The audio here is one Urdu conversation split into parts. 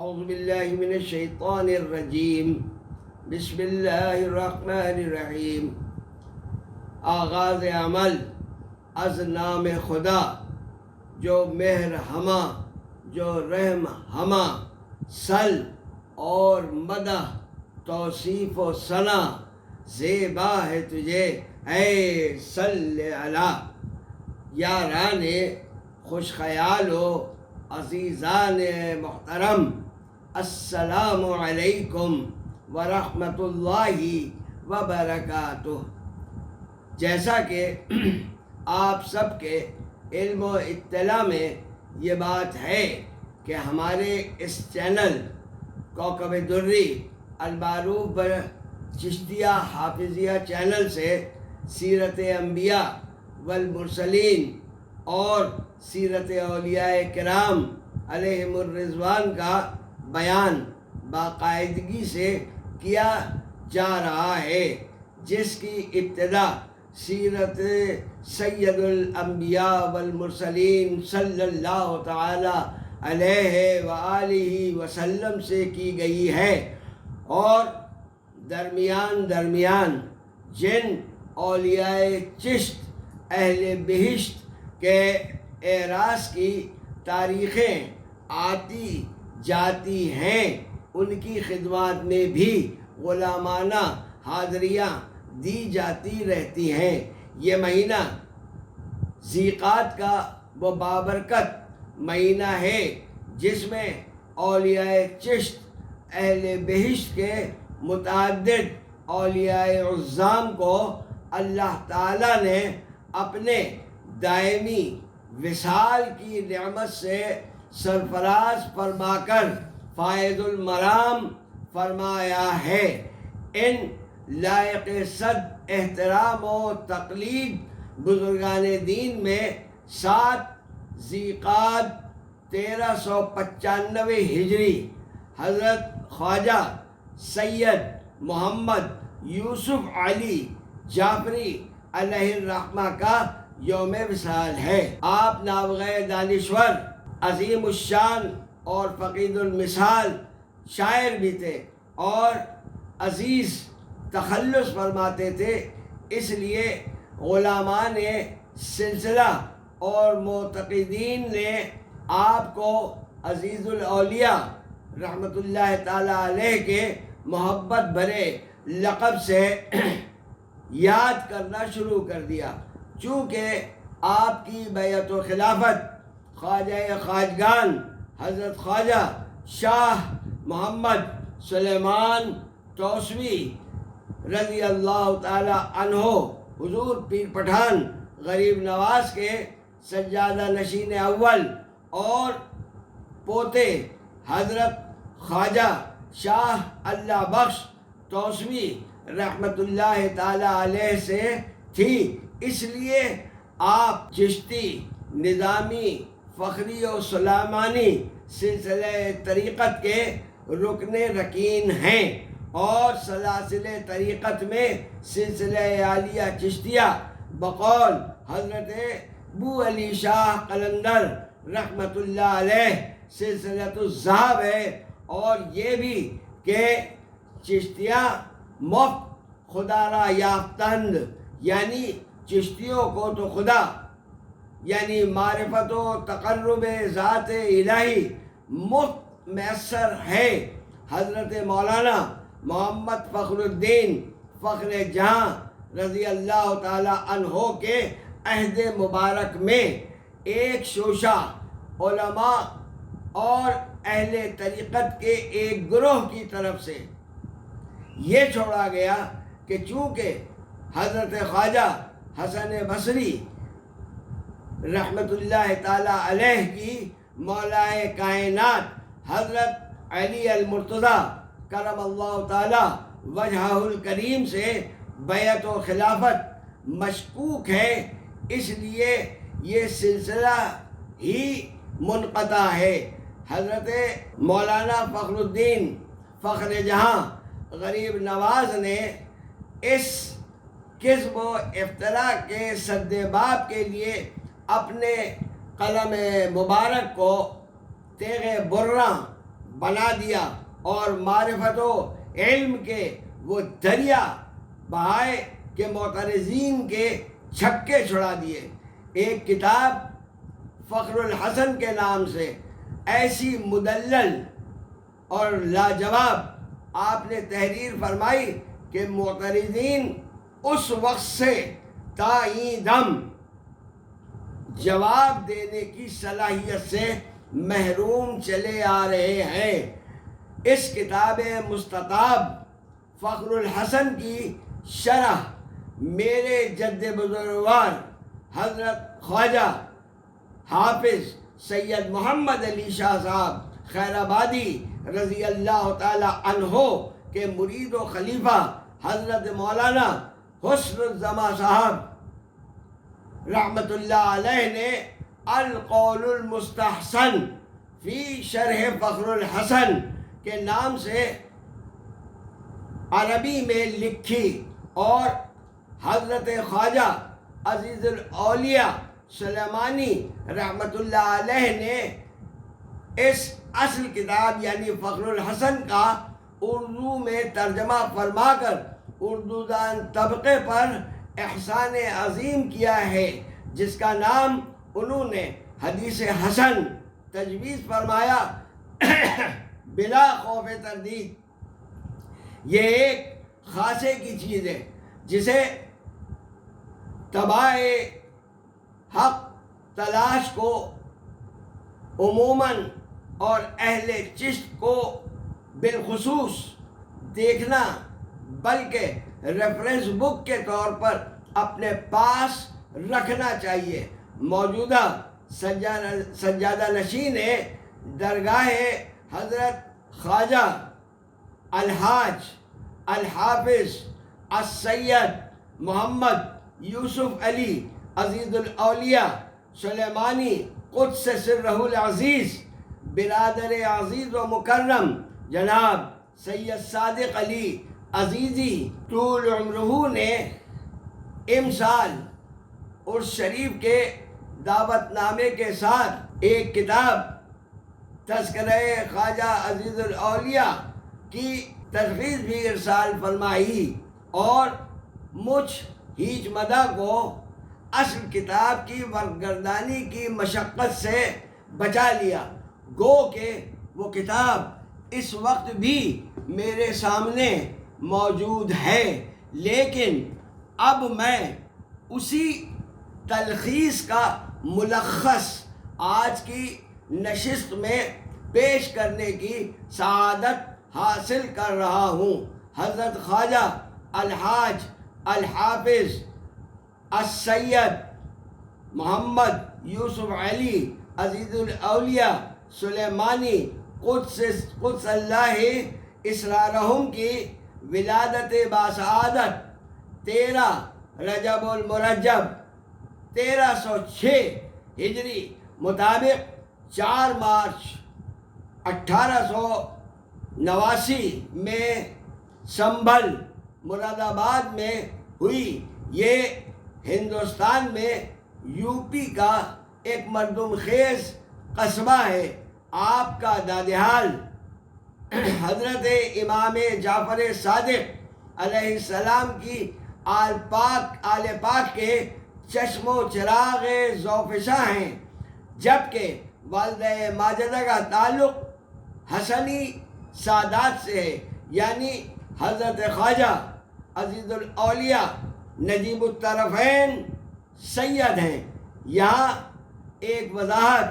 اعوذ باللہ من الشیطان الرجیم بسم اللہ الرحمن الرحیم۔ آغاز عمل از نام خدا جو مہر ہما جو رحم ہما، سل اور مدح توصیف و ثنا زیبا ہے تجھے اے صلی علی۔ یاران خوش خیال و عزیزان محترم، السلام علیکم ورحمۃ اللہ وبرکاتہ۔ جیسا کہ آپ سب کے علم و اطلاع میں یہ بات ہے کہ ہمارے اس چینل کوکب دری المعروف چشتیہ حافظیہ چینل سے سیرت انبیاء والمرسلین اور سیرت اولیاء کرام علیہم الرضوان کا بیان باقاعدگی سے کیا جا رہا ہے، جس کی ابتدا سیرت سید الانبیاء والمرسلین صلی اللہ تعالی علیہ وآلہ وسلم سے کی گئی ہے، اور درمیان جن اولیاء چشت اہل بہشت کے اعراض کی تاریخیں آتی جاتی ہیں، ان کی خدمات میں بھی غلامانہ حاضریاں دی جاتی رہتی ہیں۔ یہ مہینہ ذی القعدہ کا وہ بابرکت مہینہ ہے جس میں اولیاء چشت اہل بہشت کے متعدد اولیاء عظام کو اللہ تعالیٰ نے اپنے دائمی وصال کی نعمت سے سرفراز فرما کر فائز المرام فرمایا ہے۔ ان لائق صد احترام و تقلید بزرگان دین میں 7 ذی القعدہ 1395 ہجری حضرت خواجہ سید محمد یوسف علی جعفری علیہ الرحمہ کا یوم وصال ہے۔ آپ نابغہ دانشور، عظیم الشان اور فقید المثال شاعر بھی تھے اور عزیز تخلص فرماتے تھے، اس لیے علماء نے سلسلہ اور معتقدین نے آپ کو عزیز الاولیاء رحمۃ اللہ تعالی علیہ کے محبت بھرے لقب سے یاد کرنا شروع کر دیا، چونکہ آپ کی بیعت و خلافت خواجہ خواجگان حضرت خواجہ شاہ محمد سلیمان توسوی رضی اللہ تعالی عنہ حضور پیر پٹھان غریب نواز کے سجادہ نشین اول اور پوتے حضرت خواجہ شاہ اللہ بخش توسوی رحمت اللہ تعالی علیہ سے تھی، اس لیے آپ چشتی نظامی فخری و سلیمانی سلسلہ طریقت کے رکن رکین ہیں، اور سلاسل طریقت میں سلسلہ عالیہ چشتیہ بقول حضرت ابو علی شاہ قلندر رحمت اللہ علیہ سلسلۃ الذہب ہے، اور یہ بھی کہ چشتیہ مفت خدا را یافتند، یعنی چشتیوں کو تو خدا یعنی معرفت و تقرب ذات الہی مفت میسر ہے۔ حضرت مولانا محمد فخر الدین فخر جہاں رضی اللہ تعالی عنہ کے عہد مبارک میں ایک شوشہ علماء اور اہل طریقت کے ایک گروہ کی طرف سے یہ چھوڑا گیا کہ چونکہ حضرت خواجہ حسن بصری رحمت اللہ تعالی علیہ کی مولائے کائنات حضرت علی المرتضیٰ کرم اللہ تعالی وجہہ الکریم سے بیعت و خلافت مشکوک ہے، اس لیے یہ سلسلہ ہی منقطع ہے۔ حضرت مولانا فخر الدین فخر جہاں غریب نواز نے اس کذب و افتراء کے سد باب کے لیے اپنے قلم مبارک کو تیغ براں بنا دیا اور معرفت و علم کے وہ دریا بہائے کہ معترضین کے چھکے چھڑا دیے۔ ایک کتاب فخر الحسن کے نام سے ایسی مدلل اور لاجواب آپ نے تحریر فرمائی کہ معترضین اس وقت سے تا این دم جواب دینے کی صلاحیت سے محروم چلے آ رہے ہیں۔ اس کتاب مستطاب فخر الحسن کی شرح میرے جد بزرگوار حضرت خواجہ حافظ سید محمد علی شاہ صاحب خیر آبادی رضی اللہ تعالی عنہ کے مرید و خلیفہ حضرت مولانا حسن الزما صاحب رحمت اللہ علیہ نے القول المستحسن فی شرح فخر الحسن کے نام سے عربی میں لکھی اور حضرت خواجہ عزیز الاولیاء سلیمانی رحمت اللہ علیہ نے اس اصل کتاب یعنی فخر الحسن کا اردو میں ترجمہ فرما کر اردو دان طبقے پر احسان عظیم کیا ہے، جس کا نام انہوں نے حدیث حسن تجویز فرمایا بلا خوف تردید۔ یہ ایک خاصے کی چیز ہے جسے تبع حق تلاش کو عموماً اور اہل چشت کو بالخصوص دیکھنا بلکہ ریفرنس بک کے طور پر اپنے پاس رکھنا چاہیے۔ موجودہ سجادہ نشین درگاہ حضرت خواجہ الحاج الحافظ السید محمد یوسف علی عزیز الاولیاء سلیمانی قدس سرہ العزیز برادر عزیز و مکرم جناب سید صادق علی عزیزی طول عمرہ نے امسال عرس شریف کے دعوت نامے کے ساتھ ایک کتاب تذکرہ خواجہ عزیز الاولیاء کی تجویز بھی ارسال فرمائی اور مجھ ہیچ مدہ کو اصل کتاب کی ورگردانی کی مشقت سے بچا لیا۔ گو کہ وہ کتاب اس وقت بھی میرے سامنے موجود ہے، لیکن اب میں اسی تلخیص کا ملخص آج کی نشست میں پیش کرنے کی سعادت حاصل کر رہا ہوں۔ حضرت خواجہ الحاج الحافظ السید محمد یوسف علی عزیز الاولیاء سلیمانی قدس اللہ اسرارہم کی ولادت باسعادت 13 رجب المرجب 1306 ہجری مطابق 4 مارچ 1889 میں سنبھل مراد آباد میں ہوئی۔ یہ ہندوستان میں یو پی کا ایک مردم خیز قصبہ ہے۔ آپ کا دادحال حضرت امام جعفر صادق علیہ السلام کی آل پاک کے چشم و چراغ ذوفشاں ہیں، جبکہ والدہ ماجدہ کا تعلق حسنی سادات سے ہے، یعنی حضرت خواجہ عزیز الاولیاء نجیب الطرفین سید ہیں۔ یہاں ایک وضاحت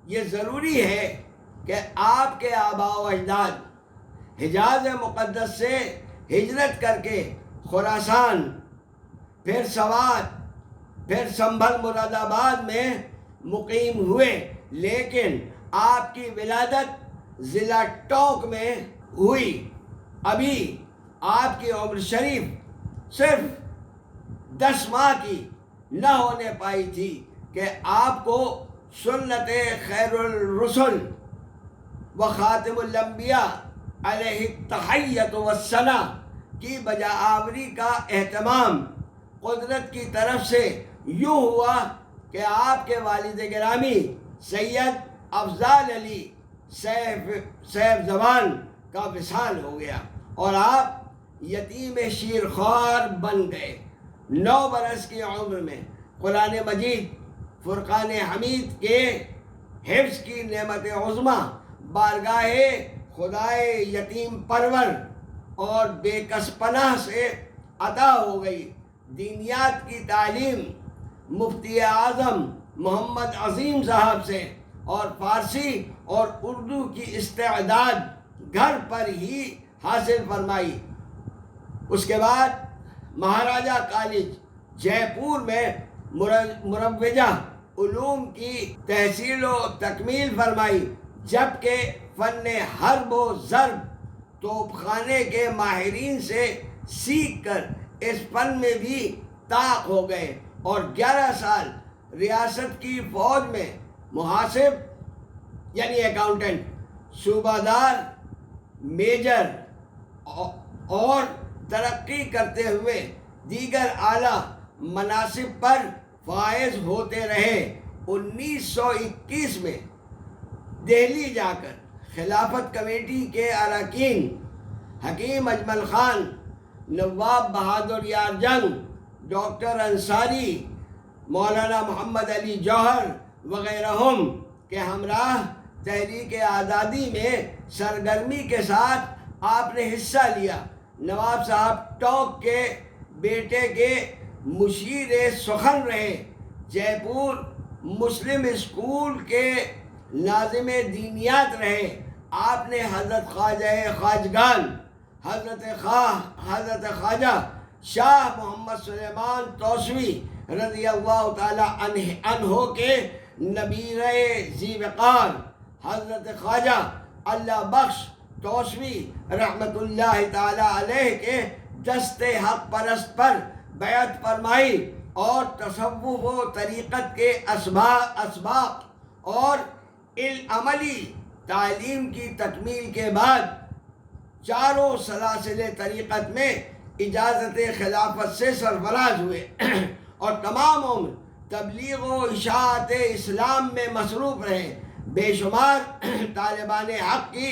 یہ ضروری ہے کہ آپ کے آباء و اجداد حجاز مقدس سے ہجرت کر کے خراسان، پھر سوات، پھر سنبھل مراد آباد میں مقیم ہوئے، لیکن آپ کی ولادت ضلع ٹونک میں ہوئی۔ ابھی آپ کی عمر شریف صرف 10 ماہ کی نہ ہونے پائی تھی کہ آپ کو سنت خیر الرسل و خاتم الانبیاء علیہ التحیۃ والثناء کی بجا آوری کا اہتمام قدرت کی طرف سے یوں ہوا کہ آپ کے والد گرامی سید افضال علی سیف زبان کا وصال ہو گیا اور آپ یتیم شیرخوار بن گئے۔ 9 برس کی عمر میں قرآن مجید فرقان حمید کے حفظ کی نعمت عظمیٰ بارگاہ خدائے یتیم پرور اور بے کس پناہ سے عطا ہو گئی۔ دینیات کی تعلیم مفتی اعظم محمد عظیم صاحب سے اور فارسی اور اردو کی استعداد گھر پر ہی حاصل فرمائی۔ اس کے بعد مہاراجہ کالج جے پور میں مروجہ علوم کی تحصیل و تکمیل فرمائی، جبکہ فن حرب و ضرب توپ خانے کے ماہرین سے سیکھ کر اس فن میں بھی طاق ہو گئے اور 11 سال ریاست کی فوج میں محاسب یعنی اکاؤنٹنٹ، صوبہ دار، میجر اور ترقی کرتے ہوئے دیگر اعلیٰ مناصب پر فائز ہوتے رہے۔ 1921 میں دہلی جا کر خلافت کمیٹی کے اراکین حکیم اجمل خان، نواب بہادر یار جنگ، ڈاکٹر انصاری، مولانا محمد علی جوہر وغیرہ کے ہمراہ تحریک آزادی میں سرگرمی کے ساتھ آپ نے حصہ لیا۔ نواب صاحب ٹونک کے بیٹے کے مشیر سخن رہے، جے پور مسلم اسکول کے ناظم دینیات رہے۔ آپ نے حضرت خواجہ خواجگان حضرت خواجہ شاہ محمد سلیمان توسوی رضی اللہ تعالی عنہ کے نبیرہ ذی وقار حضرت خواجہ اللہ بخش توسوی رحمت اللہ تعالی علیہ کے دست حق پرست پر بیعت فرمائی اور تصوف و طریقت کے اسباق اور عملی تعلیم کی تکمیل کے بعد چاروں سلاسل طریقت میں اجازت خلافت سے سرفراز ہوئے اور تمام عمر تبلیغ و اشاعت اسلام میں مصروف رہے۔ بے شمار طالبان حق کی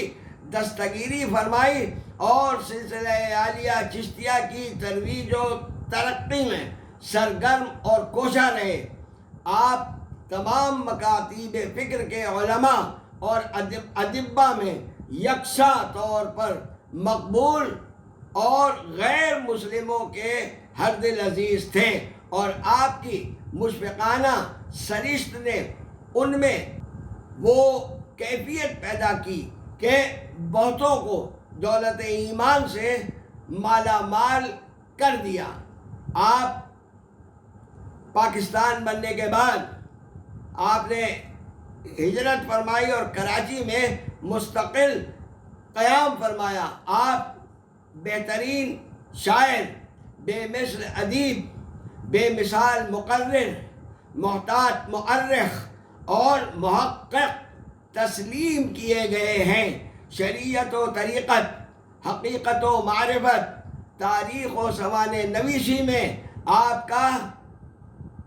دستگیری فرمائی اور سلسلہ عالیہ چشتیہ کی ترویج و ترقی میں سرگرم اور کوشاں رہے۔ آپ تمام مکاتیب فکر کے علماء اور ادبا میں یکساں طور پر مقبول اور غیر مسلموں کے ہر دل عزیز تھے اور آپ کی مشفقانہ سرشت نے ان میں وہ کیفیت پیدا کی کہ بہتوں کو دولت ایمان سے مالا مال کر دیا۔ آپ پاکستان بننے کے بعد آپ نے ہجرت فرمائی اور کراچی میں مستقل قیام فرمایا۔ آپ بہترین شاعر، بے مثل ادیب، بے مثال مقرر، محتاط مؤرخ اور محقق تسلیم کیے گئے ہیں۔ شریعت و طریقت، حقیقت و معرفت، تاریخ و سوانح نویسی میں آپ کا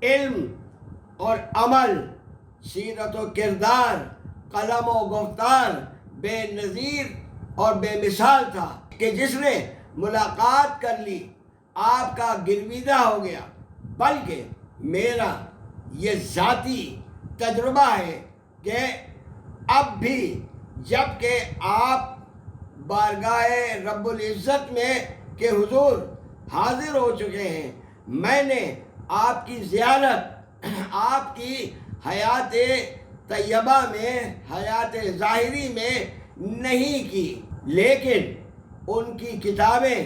علم اور عمل، سیرت و کردار، قلم و گفتار بے نظیر اور بے مثال تھا کہ جس نے ملاقات کر لی آپ کا گرویدہ ہو گیا۔ بلکہ میرا یہ ذاتی تجربہ ہے کہ اب بھی جب کہ آپ بارگاہ رب العزت میں کے حضور حاضر ہو چکے ہیں، میں نے آپ کی زیارت آپ کی حیات طیبہ میں، حیات ظاہری میں نہیں کی، لیکن ان کی کتابیں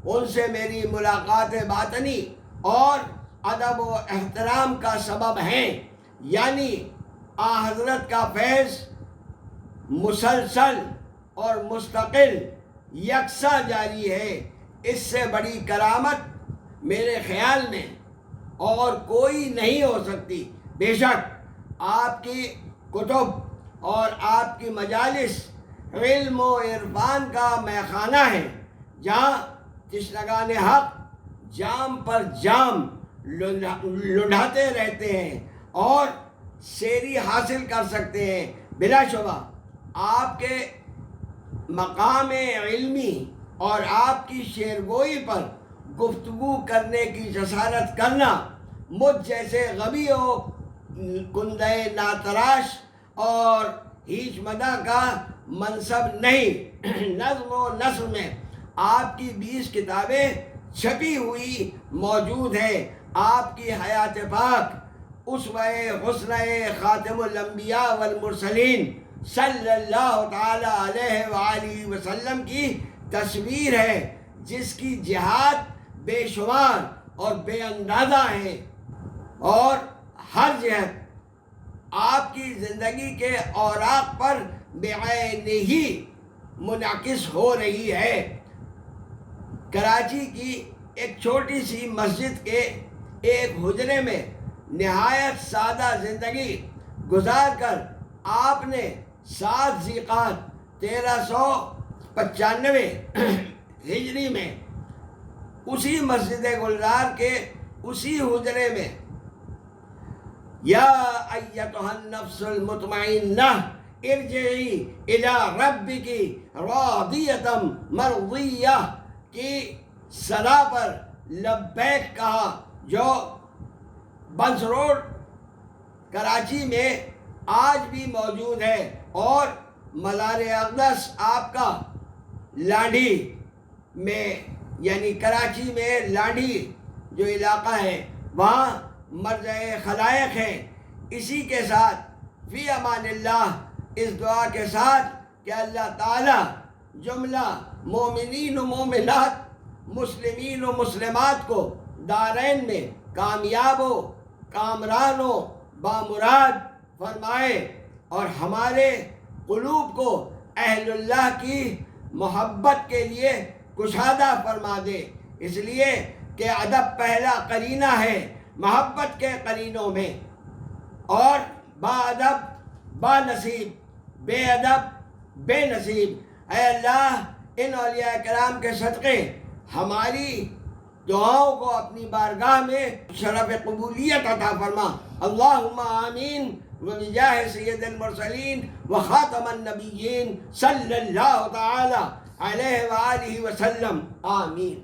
ان سے میری ملاقات باطنی اور ادب و احترام کا سبب ہیں۔ یعنی حضرت کا فیض مسلسل اور مستقل یکساں جاری ہے۔ اس سے بڑی کرامت میرے خیال میں اور کوئی نہیں ہو سکتی۔ بے شک آپ کی کتب اور آپ کی مجالس علم و عرفان کا میخانہ ہے، جہاں تشنگان حق جام پر جام لڑھاتے رہتے ہیں اور سیری حاصل کر سکتے ہیں۔ بلا شبہ آپ کے مقام علمی اور آپ کی شعرگوئی پر گفتگو کرنے کی جسارت کرنا مجھ جیسے غبی و کندہ ناتراش اور ہیچ مدہ کا منصب نہیں۔ نظم و نثر میں آپ کی 20 کتابیں چھپی ہوئی موجود ہیں۔ آپ کی حیات پاک اسوہ حسنہ خاتم الانبیاء والمرسلین صلی اللہ تعالی علیہ وآلہ وسلم کی تصویر ہے، جس کی جہات بے شمار اور بے اندازہ ہے، اور ہر جہت آپ کی زندگی کے اوراق پر بعین ہی منعکس ہو رہی ہے۔ کراچی کی ایک چھوٹی سی مسجد کے ایک حجرے میں نہایت سادہ زندگی گزار کر آپ نے 7 ذی القعدہ 1395 ہجری میں اسی مسجد گلزار کے اسی حجرے میں یا ایتھا النفس المطمئنہ ارجعی الی ربک راضیۃ مرضیہ کی صدا پر لبیک کہا، جو بنس روڈ کراچی میں آج بھی موجود ہے، اور مزار اقدس آپ کا لانڈھی میں، یعنی کراچی میں لانڈھی جو علاقہ ہے وہاں مرجع خلائق ہے۔ اسی کے ساتھ فی امان اللہ، اس دعا کے ساتھ کہ اللہ تعالی جملہ مومنین و مومنات، مسلمین و مسلمات کو دارین میں کامیاب و کامران و بامراد فرمائے، اور ہمارے قلوب کو اہل اللہ کی محبت کے لیے کشادہ فرما دے، اس لیے کہ ادب پہلا قرینہ ہے محبت کے قرینوں میں، اور با ادب با نصیب، بے ادب بے نصیب۔ اے اللہ، ان اولیاء کرام کے صدقے ہماری دعاؤں کو اپنی بارگاہ میں شرف قبولیت عطا فرما۔ اللہم آمین، وبجاہ سید المرسلین وخاتم النبیین صلی اللہ تعالی علیہ وآلہ وسلم، آمین۔